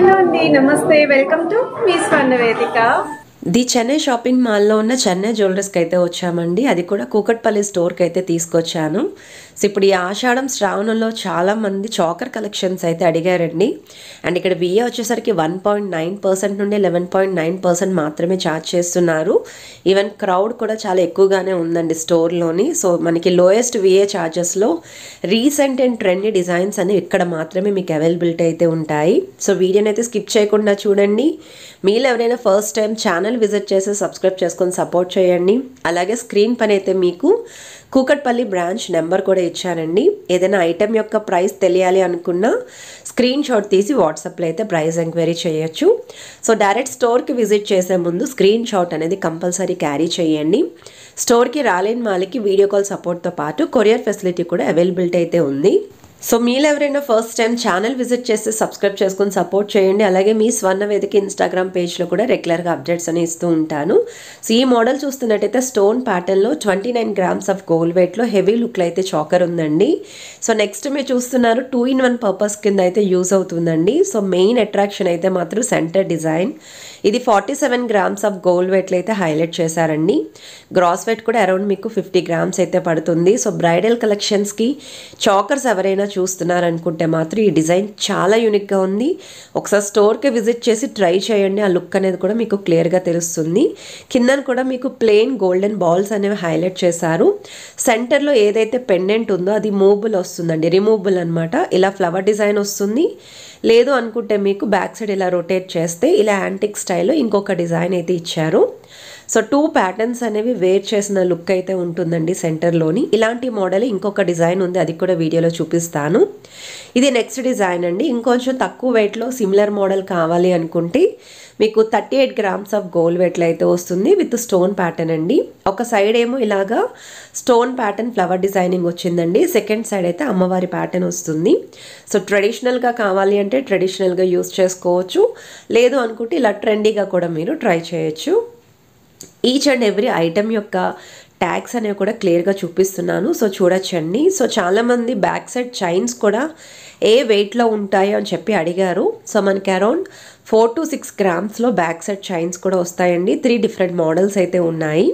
Hello అండి, నమస్తే. Welcome to me స్వర్ణ వేదిక. ది చెన్నై షాపింగ్ మాల్లో ఉన్న చెన్నై జ్యువెలర్స్కి అయితే వచ్చామండి. అది కూడా కూకట్పల్లి స్టోర్కి అయితే తీసుకొచ్చాను. సో ఇప్పుడు ఈ ఆషాఢం శ్రావణంలో చాలామంది చాకర్ కలెక్షన్స్ అయితే అడిగారండి. అండ్ ఇక్కడ విఏ వచ్చేసరికి 1.9% నుండి 11.9% మాత్రమే ఛార్జ్ చేస్తున్నారు. ఈవెన్ క్రౌడ్ కూడా చాలా ఎక్కువగానే ఉందండి స్టోర్లోని. సో మనకి లోయెస్ట్ విఏ ఛార్జెస్లో రీసెంట్ అండ్ ట్రెండీ డిజైన్స్ అని ఇక్కడ మాత్రమే మీకు అవైలబిలిటీ అయితే ఉంటాయి. సో వీడియోని అయితే స్కిప్ చేయకుండా చూడండి. మీలో ఎవరైనా ఫస్ట్ టైం ఛానల్ విజిట్ చేసి సబ్స్క్రైబ్ చేసుకొని సపోర్ట్ చేయండి. అలాగే స్క్రీన్ పైన అయితే మీకు కూకట్పల్లి బ్రాంచ్ నెంబర్ కూడా ఇచ్చానండి. ఏదైనా ఐటెం యొక్క ప్రైస్ తెలియాలి అనుకున్నా స్క్రీన్ షాట్ తీసి వాట్సాప్లో అయితే ప్రైస్ ఎంక్వైరీ చేయొచ్చు. సో డైరెక్ట్ స్టోర్కి విజిట్ చేసే ముందు స్క్రీన్ షాట్ అనేది కంపల్సరీ క్యారీ చేయండి. స్టోర్కి రాలేని వాళ్ళకి వీడియో కాల్ సపోర్ట్తో పాటు కొరియర్ ఫెసిలిటీ కూడా అవైలబిలిటీ అయితే ఉంది. సో మీరు ఎవరైనా ఫస్ట్ టైం ఛానల్ విజిట్ చేస్తే సబ్స్క్రైబ్ చేసుకొని సపోర్ట్ చేయండి. అలాగే మీ స్వర్ణ వేదిక ఇన్స్టాగ్రామ్ పేజ్లో కూడా రెగ్యులర్గా అప్డేట్స్ అని ఇస్తూ ఉంటాను. సో ఈ మోడల్ చూస్తున్నట్టయితే స్టోన్ ప్యాటర్న్లో 29 grams ఆఫ్ గోల్డ్ వెయిట్లో హెవీ లుక్లో అయితే చాకర్ ఉందండి. సో నెక్స్ట్ మీరు చూస్తున్నారు 2-in-1 పర్పస్ కింద అయితే యూజ్ అవుతుందండి. సో మెయిన్ అట్రాక్షన్ అయితే మాత్రం సెంటర్ డిజైన్. ఇది 47 grams ఆఫ్ గోల్డ్ వెయిట్లో అయితే హైలైట్ చేశారండి. గ్రాస్ వెయిట్ కూడా అరౌండ్ మీకు 50 grams అయితే పడుతుంది. సో బ్రైడల్ కలెక్షన్స్కి చాకర్స్ ఎవరైనా చూస్తున్నారనుకుంటే మాత్రం ఈ డిజైన్ చాలా యూనిక్గా ఉంది. ఒకసారి స్టోర్కి విజిట్ చేసి ట్రై చేయండి. ఆ లుక్ అనేది కూడా మీకు క్లియర్గా తెలుస్తుంది. కింద కూడా మీకు ప్లెయిన్ గోల్డెన్ బాల్స్ అనేవి హైలైట్ చేశారు. సెంటర్లో ఏదైతే పెండెంట్ ఉందో అది మూవబుల్ వస్తుందండి, రిమూవబుల్ అనమాట. ఇలా ఫ్లవర్ డిజైన్ వస్తుంది. లేదు అనుకుంటే మీకు బ్యాక్ సైడ్ ఇలా రొటేట్ చేస్తే ఇలా యాంటిక్ స్టైల్లో ఇంకొక డిజైన్ అయితే ఇచ్చారు. సో 2 ప్యాటర్న్స్ అనేవి వేర్ చేసిన లుక్ అయితే ఉంటుందండి సెంటర్లోని. ఇలాంటి మోడల్ ఇంకొక డిజైన్ ఉంది, అది కూడా వీడియోలో చూపిస్తాను. ఇది నెక్స్ట్ డిజైన్ అండి. ఇంకొంచెం తక్కువ వెయిట్లో సిమిలర్ మోడల్ కావాలి అనుకుంటే మీకు 38 grams ఆఫ్ గోల్డ్ వెయిట్లో అయితే వస్తుంది విత్ స్టోన్ ప్యాటర్న్ అండి. ఒక సైడ్ ఏమో ఇలాగా స్టోన్ ప్యాటర్న్ ఫ్లవర్ డిజైనింగ్ వచ్చిందండి. సెకండ్ సైడ్ అయితే అమ్మవారి ప్యాటర్న్ వస్తుంది. సో ట్రెడిషనల్గా కావాలి అంటే ట్రెడిషనల్గా యూస్ చేసుకోవచ్చు. లేదు అనుకుంటే ఇలా ట్రెండీగా కూడా మీరు ట్రై చేయొచ్చు. ఈచ్ అండ్ ఎవ్రీ ఐటెం యొక్క ట్యాగ్స్ అనేవి కూడా క్లియర్గా చూపిస్తున్నాను. సో చూడొచ్చండి. సో చాలామంది బ్యాక్ సైడ్ చైన్స్ కూడా ఏ వెయిట్లో ఉంటాయో అని చెప్పి అడిగారు. సో మనకి around 4 to 6 grams back side chains కూడా వస్తాయండి. 3 different మోడల్స్ అయితే ఉన్నాయి.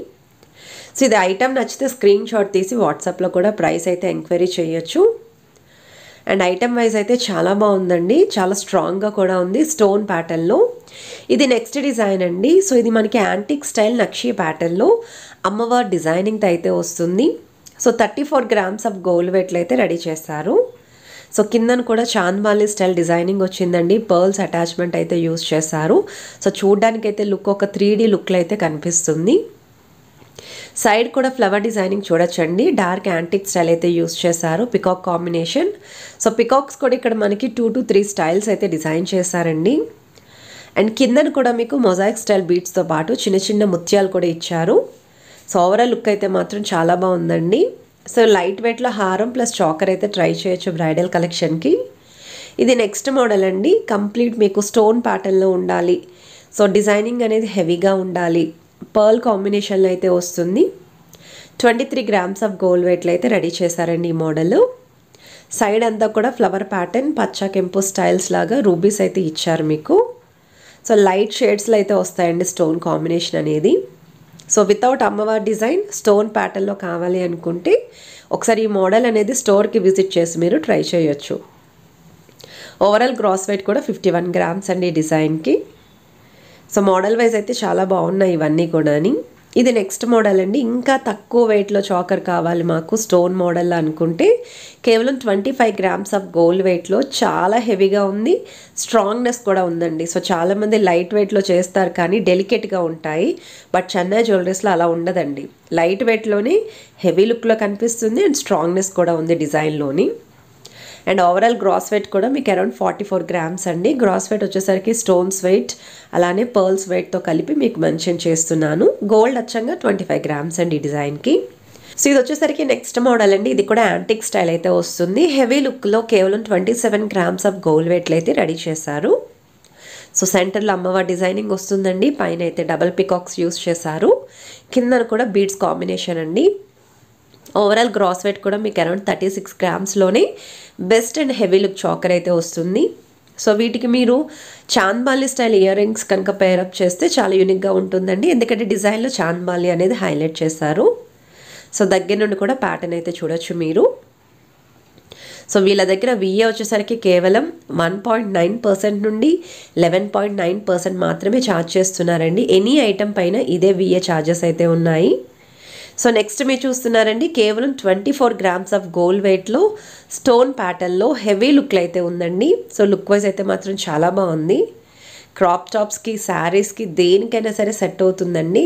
సో ఇది ఐటెం నచ్చితే స్క్రీన్ షాట్ తీసి వాట్సాప్లో కూడా ప్రైస్ అయితే ఎంక్వైరీ చేయొచ్చు. అండ్ ఐటమ్ వైజ్ అయితే చాలా బాగుందండి, చాలా స్ట్రాంగ్గా కూడా ఉంది స్టోన్ ప్యాటర్న్లో. ఇది నెక్స్ట్ డిజైన్ అండి. సో ఇది మనకి యాంటిక్ స్టైల్ నక్షి ప్యాటర్న్లో అమ్మవారి డిజైనింగ్ అయితే వస్తుంది. సో 34 grams ఆఫ్ గోల్డ్ వెయిట్లో అయితే రెడీ చేస్తారు. సో కిందను కూడా చాంద్బాలి స్టైల్ డిజైనింగ్ వచ్చిందండి. పర్ల్స్ అటాచ్మెంట్ అయితే యూజ్ చేశారు. సో చూడ్డానికైతే లుక్ ఒక 3D లుక్లో అయితే కనిపిస్తుంది. సైడ్ కూడా ఫ్లవర్ డిజైనింగ్ చూడొచ్చండి. డార్క్ యాంటిక్ స్టైల్ అయితే యూస్ చేశారు, పికాక్ కాంబినేషన్. సో పికాక్స్ కూడా ఇక్కడ మనకి 2 to 3 స్టైల్స్ అయితే డిజైన్ చేశారండి. అండ్ కిందను కూడా మీకు మొజాయిక్ స్టైల్ బీట్స్తో పాటు చిన్న చిన్న ముత్యాలు కూడా ఇచ్చారు. సో ఓవరాల్ లుక్ అయితే మాత్రం చాలా బాగుందండి. సో లైట్ వెయిట్లో హారం ప్లస్ చాకర్ అయితే ట్రై చేయొచ్చు బ్రైడల్ కలెక్షన్కి. ఇది నెక్స్ట్ మోడల్ అండి. కంప్లీట్ మీకు స్టోన్ ప్యాటర్న్లో ఉండాలి, సో డిజైనింగ్ అనేది హెవీగా ఉండాలి, పర్ల్ కాంబినేషన్లో అయితే వస్తుంది. 23 grams ఆఫ్ గోల్డ్ వెయిట్లో అయితే రెడీ చేశారండి ఈ మోడల్. సైడ్ అంతా కూడా ఫ్లవర్ ప్యాటర్న్ పచ్చా కెంపు స్టైల్స్ లాగా రూబీస్ అయితే ఇచ్చారు మీకు. సో లైట్ షేడ్స్లో అయితే వస్తాయండి స్టోన్ కాంబినేషన్ అనేది. సో వితౌట్ అమ్మవారి డిజైన్ స్టోన్ ప్యాటర్న్లో కావాలి అనుకుంటే ఒకసారి ఈ మోడల్ అనేది స్టోర్కి విజిట్ చేసి మీరు ట్రై చేయొచ్చు. ఓవరాల్ గ్రాస్ వెయిట్ కూడా 51 grams అండి ఈ డిజైన్కి. సో మోడల్ వైజ్ అయితే చాలా బాగున్నాయి ఇవన్నీ కూడా. ఇది నెక్స్ట్ మోడల్ అండి. ఇంకా తక్కువ వెయిట్లో చాకర్ కావాలి మాకు స్టోన్ మోడల్ అనుకుంటే కేవలం 25 grams ఆఫ్ గోల్డ్ వెయిట్లో చాలా హెవీగా ఉంది, స్ట్రాంగ్నెస్ కూడా ఉందండి. సో చాలామంది లైట్ వెయిట్లో చేస్తారు కానీ డెలికేట్గా ఉంటాయి. బట్ చెన్నై జ్యువెలరీస్లో అలా ఉండదండి. లైట్ వెయిట్లోనే హెవీ లుక్లో కనిపిస్తుంది అండ్ స్ట్రాంగ్నెస్ కూడా ఉంది డిజైన్లోని. అండ్ ఓవరాల్ గ్రాస్ వెయిట్ కూడా మీకు అరౌండ్ 44 grams అండి. గ్రాస్ వెయిట్ వచ్చేసరికి స్టోన్స్ వెయిట్ అలానే పర్ల్స్ వెయిట్తో కలిపి మీకు మెన్షన్ చేస్తున్నాను. గోల్డ్ అచ్చంగా 25 grams అండి ఈ డిజైన్కి. సో ఇది వచ్చేసరికి నెక్స్ట్ మోడల్ అండి. ఇది కూడా యాంటిక్ స్టైల్ అయితే వస్తుంది. హెవీ లుక్లో కేవలం 27 grams ఆఫ్ గోల్డ్ వెయిట్లో అయితే రెడీ చేశారు. సో సెంటర్లో అమ్మవారి డిజైనింగ్ వస్తుందండి. పైన అయితే డబల్ పికాక్స్ యూస్ చేశారు. కింద కూడా బీడ్స్ కాంబినేషన్ అండి. ఓవరాల్ గ్రాస్ వెయిట్ కూడా మీకు అరౌండ్ 36 grams లోనే best and heavy look choker అయితే వస్తుంది. సో వీటికి మీరు చాంద్బాలి స్టైల్ ఇయర్ రింగ్స్ కనుక పేరప్ చేస్తే చాలా యూనిక్గా ఉంటుందండి. ఎందుకంటే డిజైన్లో చాంద్బాలి అనేది హైలైట్ చేశారు. సో దగ్గర నుండి కూడా ప్యాటర్న్ అయితే చూడొచ్చు మీరు. సో వీళ్ళ దగ్గర విఏ వచ్చేసరికి కేవలం 1.9% నుండి 11.9% మాత్రమే ఛార్జ్ చేస్తున్నారండి. ఎనీ ఐటమ్ పైన ఇదే విఏ ఛార్జెస్ అయితే ఉన్నాయి. సో నెక్స్ట్ మీరు చూస్తున్నారండి, కేవలం 24 గ్రామ్స్ ఆఫ్ గోల్డ్ వెయిట్లో స్టోన్ ప్యాటర్న్లో హెవీ లుక్లు అయితే ఉందండి. సో లుక్ వైజ్ అయితే మాత్రం చాలా బాగుంది. క్రాప్ టాప్స్కి, శారీస్కి దేనికైనా సరే సెట్ అవుతుందండి.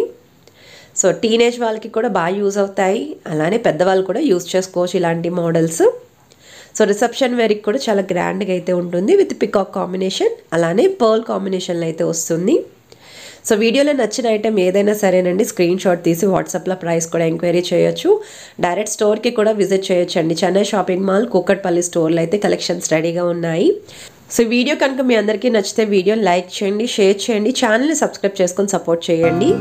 సో టీనేజ్ వాళ్ళకి కూడా బాగా యూజ్ అవుతాయి, అలానే పెద్దవాళ్ళు కూడా యూజ్ చేసుకోవచ్చు ఇలాంటి మోడల్స్. సో రిసెప్షన్ వేర్కి కూడా చాలా గ్రాండ్గా అయితే ఉంటుంది విత్ పికాక్ కాంబినేషన్, అలానే పర్ల్ కాంబినేషన్లో అయితే వస్తుంది. సో వీడియోలో నచ్చిన ఐటెం ఏదైనా సరేనండి, స్క్రీన్ షాట్ తీసి వాట్సాప్లో ప్రైస్ కూడా ఎంక్వైరీ చేయొచ్చు. డైరెక్ట్ స్టోర్కి కూడా విజిట్ చేయొచ్చు అండి. చెన్నై షాపింగ్ మాల్ కూకట్పల్లి స్టోర్లో అయితే కలెక్షన్స్ రెడీగా ఉన్నాయి. సో వీడియో కనుక మీ అందరికీ నచ్చితే వీడియోని లైక్ చేయండి, షేర్ చేయండి, ఛానల్ని సబ్స్క్రైబ్ చేసుకొని సపోర్ట్ చేయండి.